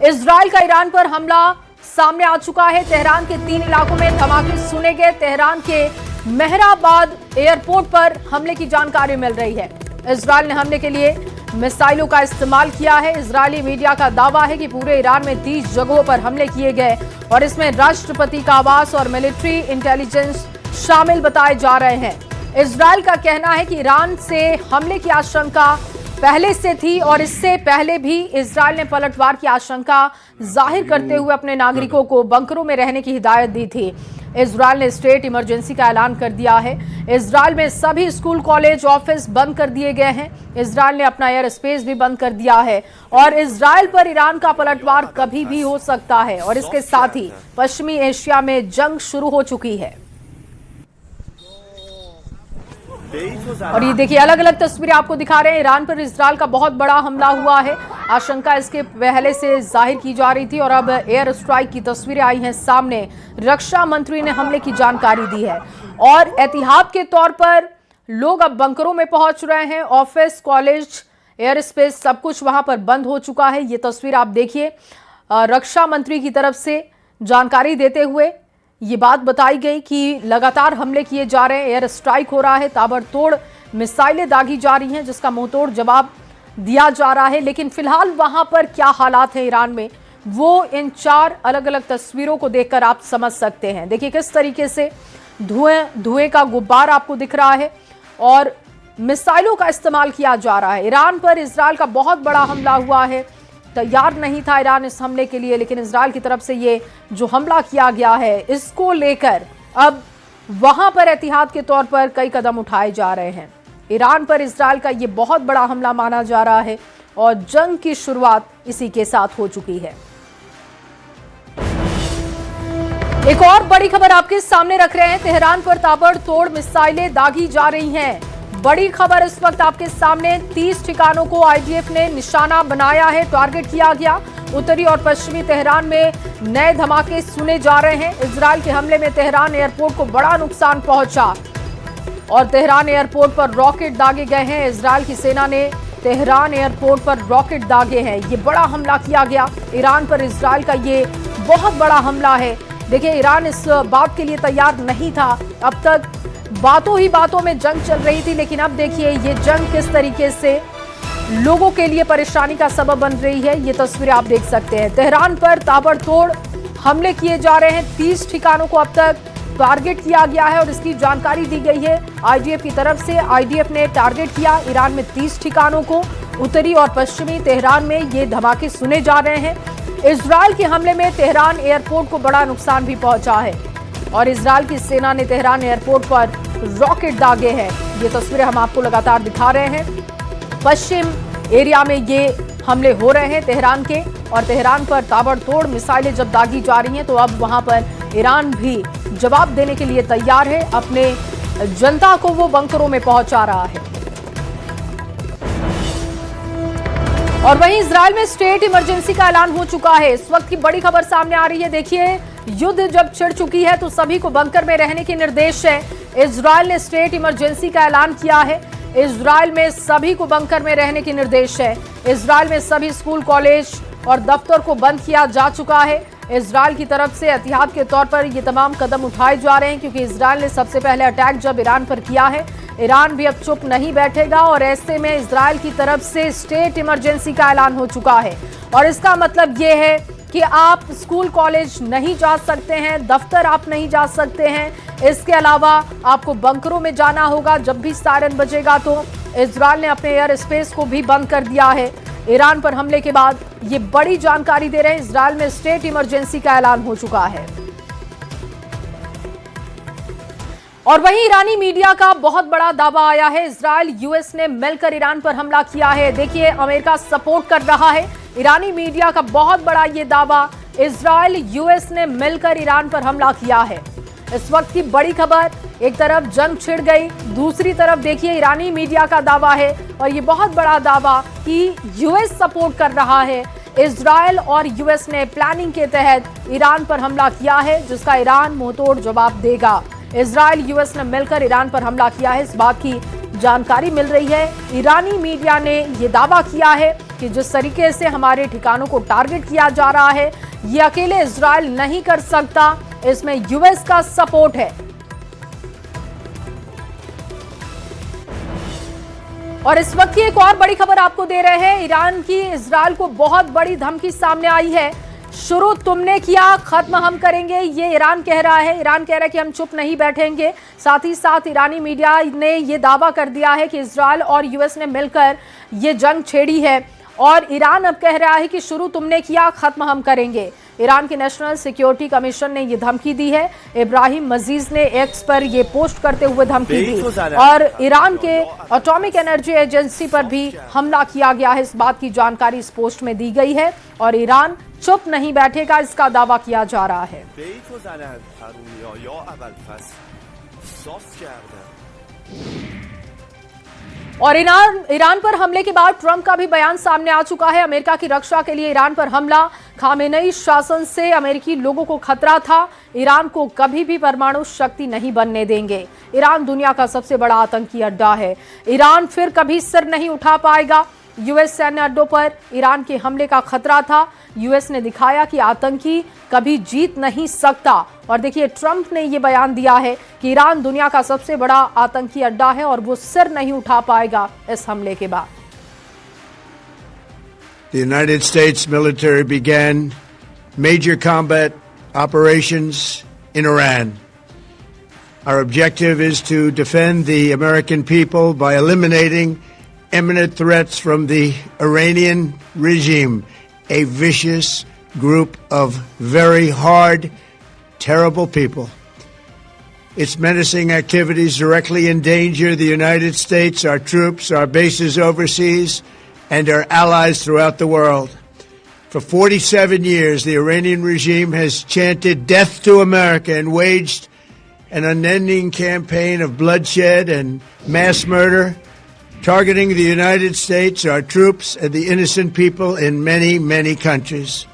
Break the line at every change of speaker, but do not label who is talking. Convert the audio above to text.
Israel का Iran पर हमला सामने आ चुका है। तेहरान के 3 इलाकों में धमाके सुने गए। तेहरान के मेहराबाद एयरपोर्ट पर हमले की जानकारी मिल रही है। इजराइल ने हमले के लिए मिसाइलों का इस्तेमाल किया है। इजरायली मीडिया का दावा है कि पूरे ईरान में 30 जगहों पर हमले किए गए और इसमें राष्ट्रपति का आवास और मिलिट्री इंटेलिजेंस शामिल बताए जा रहे हैं। इजराइल का कहना है कि ईरान से हमले की आशंका पहले से थी और इससे पहले भी इजराइल ने पलटवार की आशंका जाहिर करते हुए अपने नागरिकों को बंकरों में रहने की हिदायत दी थी। इजराइल ने स्टेट इमरजेंसी का ऐलान कर दिया है। इजराइल में सभी स्कूल, कॉलेज, ऑफिस बंद कर दिए गए हैं। इजराइल ने अपना एयर स्पेस भी बंद कर दिया है और इजराइल पर ईरान का पलटवार कभी भी हो सकता है और इसके साथ ही पश्चिमी एशिया में जंग शुरू हो चुकी है। और ये देखिए, अलग अलग तस्वीरें आपको दिखा रहे हैं। ईरान पर इजराइल का बहुत बड़ा हमला हुआ है। आशंका इसके पहले से जाहिर की जा रही थी और अब एयर स्ट्राइक की तस्वीरें आई हैं सामने। रक्षा मंत्री ने हमले की जानकारी दी है और एहतियात के तौर पर लोग अब बंकरों में पहुंच रहे हैं। ऑफिस, कॉलेज, एयर स्पेस सब कुछ वहां पर बंद हो चुका है। ये तस्वीर आप देखिए, रक्षा मंत्री की तरफ से जानकारी देते हुए ये बात बताई गई कि लगातार हमले किए जा रहे हैं, एयर स्ट्राइक हो रहा है, ताबड़तोड़ मिसाइलें दागी जा रही हैं जिसका मुंहतोड़ जवाब दिया जा रहा है। लेकिन फिलहाल वहां पर क्या हालात है ईरान में, वो इन 4 अलग अलग तस्वीरों को देखकर आप समझ सकते हैं। देखिए किस तरीके से धुएं का गुब्बार आपको दिख रहा है और मिसाइलों का इस्तेमाल किया जा रहा है। ईरान पर इजराइल का बहुत बड़ा हमला हुआ है। तैयार नहीं था ईरान इस हमले के लिए, लेकिन इजराइल की तरफ से ये जो हमला किया गया है इसको लेकर अब वहां पर एहतियात के तौर पर कई कदम उठाए जा रहे हैं। ईरान पर इजराइल का ये बहुत बड़ा हमला माना जा रहा है और जंग की शुरुआत इसी के साथ हो चुकी है। एक और बड़ी खबर आपके सामने रख रहे हैं। तेहरान पर ताबड़तोड़ मिसाइलें दागी जा रही हैं। बड़ी खबर इस वक्त आपके सामने। 30 ठिकानों को आईडीएफ ने निशाना बनाया है, टारगेट किया गया। उत्तरी और पश्चिमी तेहरान में नए धमाके सुने जा रहे हैं। इजराइल के हमले में तेहरान एयरपोर्ट को बड़ा नुकसान पहुंचा और तेहरान एयरपोर्ट पर रॉकेट दागे गए हैं। इजराइल की सेना ने तेहरान एयरपोर्ट पर रॉकेट दागे हैं। ये बड़ा हमला किया गया। ईरान पर इजराइल का ये बहुत बड़ा हमला है। देखिए, ईरान इस बात के लिए तैयार नहीं था। अब तक बातों ही बातों में जंग चल रही थी, लेकिन अब देखिए ये जंग किस तरीके से लोगों के लिए परेशानी का सबब बन रही है। ये तस्वीरें आप देख सकते हैं। तेहरान पर ताबड़तोड़ हमले किए जा रहे हैं। 30 ठिकानों को अब तक टारगेट किया गया है और इसकी जानकारी दी गई है आईडीएफ की तरफ से। आईडीएफ ने टारगेट किया ईरान में 30 ठिकानों को। उत्तरी और पश्चिमी तेहरान में ये धमाके सुने जा रहे हैं। इजराइल के हमले में तेहरान एयरपोर्ट को बड़ा नुकसान भी पहुंचा है और इजराइल की सेना ने तेहरान एयरपोर्ट पर रॉकेट दागे हैं। ये तस्वीरें हम आपको लगातार दिखा रहे हैं। पश्चिम एरिया में ये हमले हो रहे हैं तेहरान के और तेहरान पर ताबड़तोड़ मिसाइलें जब दागी जा रही हैं तो अब वहां पर ईरान भी जवाब देने के लिए तैयार है। अपने जनता को वो बंकरों में पहुंचा रहा है। और वहीं इजराइल में स्टेट इमरजेंसी का ऐलान हो चुका है। इस वक्त की बड़ी खबर सामने आ रही है। देखिए, युद्ध जब छिड़ चुकी है तो सभी को बंकर में रहने के निर्देश है। इजराइल ने स्टेट इमरजेंसी का ऐलान किया है। इजराइल में सभी को बंकर में रहने के निर्देश है। इजराइल में सभी स्कूल, कॉलेज और दफ्तर को बंद किया जा चुका है। इजराइल की तरफ से एहतियात के तौर पर ये तमाम कदम उठाए जा रहे हैं क्योंकि इजराइल ने सबसे पहले अटैक जब ईरान पर किया है। ईरान भी अब चुप नहीं बैठेगा और ऐसे में इजराइल की तरफ से स्टेट इमरजेंसी का ऐलान हो चुका है और इसका मतलब ये है कि आप स्कूल, कॉलेज नहीं जा सकते हैं, दफ्तर आप नहीं जा सकते हैं। इसके अलावा आपको बंकरों में जाना होगा। जब भी सायरन बजेगा तो इजराइल ने अपने एयर स्पेस को भी बंद कर दिया है। ईरान पर हमले के बाद ये बड़ी जानकारी दे रहे हैं। इजराइल में स्टेट इमरजेंसी का ऐलान हो चुका है। और वहीं ईरानी मीडिया का बहुत बड़ा दावा आया है। इजराइल, यूएस ने मिलकर ईरान पर हमला किया है। देखिए, अमेरिका सपोर्ट कर रहा है। ईरानी मीडिया का बहुत बड़ा ये दावा, इजराइल, यूएस ने मिलकर ईरान पर हमला किया है। इस वक्त की बड़ी खबर, एक तरफ जंग छिड़ गई, दूसरी तरफ देखिए ईरानी मीडिया का दावा है और ये बहुत बड़ा दावा कि यूएस सपोर्ट कर रहा है। इजराइल और यूएस ने प्लानिंग के तहत ईरान पर हमला किया है जिसका ईरान मुंहतोड़ जवाब देगा। इजराइल, यूएस ने मिलकर ईरान पर हमला किया है, इस बात की जानकारी मिल रही है। ईरानी मीडिया ने यह दावा किया है कि जिस तरीके से हमारे ठिकानों को टारगेट किया जा रहा है, ये अकेले इजराइल नहीं कर सकता, इसमें यूएस का सपोर्ट है। और इस वक्त की एक और बड़ी खबर आपको दे रहे हैं। ईरान की इजराइल को बहुत बड़ी धमकी सामने आई है। शुरू तुमने किया, खत्म हम करेंगे, ये ईरान कह रहा है। ईरान कह रहा है कि हम चुप नहीं बैठेंगे। साथ ही साथ ईरानी मीडिया ने ये दावा कर दिया है कि इजराइल और यूएस ने मिलकर ये जंग छेड़ी है और ईरान अब कह रहा है कि शुरू तुमने किया, खत्म हम करेंगे। ईरान के नेशनल सिक्योरिटी कमीशन ने ये धमकी दी है। इब्राहिम मजीद ने एक्स पर ये पोस्ट करते हुए धमकी दी और ईरान के एटॉमिक एनर्जी एजेंसी पर भी हमला किया गया है, इस बात की जानकारी इस पोस्ट में दी गई है। और ईरान चुप नहीं बैठेगा, इसका दावा किया जा रहा है। और ईरान पर हमले के बाद ट्रंप का भी बयान सामने आ चुका है। अमेरिका की रक्षा के लिए ईरान पर हमला, खामेनेई शासन से अमेरिकी लोगों को खतरा था, ईरान को कभी भी परमाणु शक्ति नहीं बनने देंगे। ईरान दुनिया का सबसे बड़ा आतंकी अड्डा है, ईरान फिर कभी सिर नहीं उठा पाएगा। यूएस सैन्य अड्डों पर ईरान के हमले का खतरा था। यूएस ने दिखाया कि आतंकी कभी जीत नहीं सकता। और देखिए, ट्रंप ने यह बयान दिया है कि ईरान दुनिया का सबसे बड़ा आतंकी अड्डा है और वो सिर नहीं उठा पाएगा इस हमले के बाद।
The United States military began major combat operations in Iran. Our objective is to defend the American people by eliminating imminent threats from the Iranian regime, a vicious group of very hard, terrible people. Its menacing activities directly endanger the United States, our troops, our bases overseas, and our allies throughout the world. For 47 years, the Iranian regime has chanted death to America and waged an unending campaign of bloodshed and mass murder, targeting the United States, our troops, and the innocent people in many, many countries.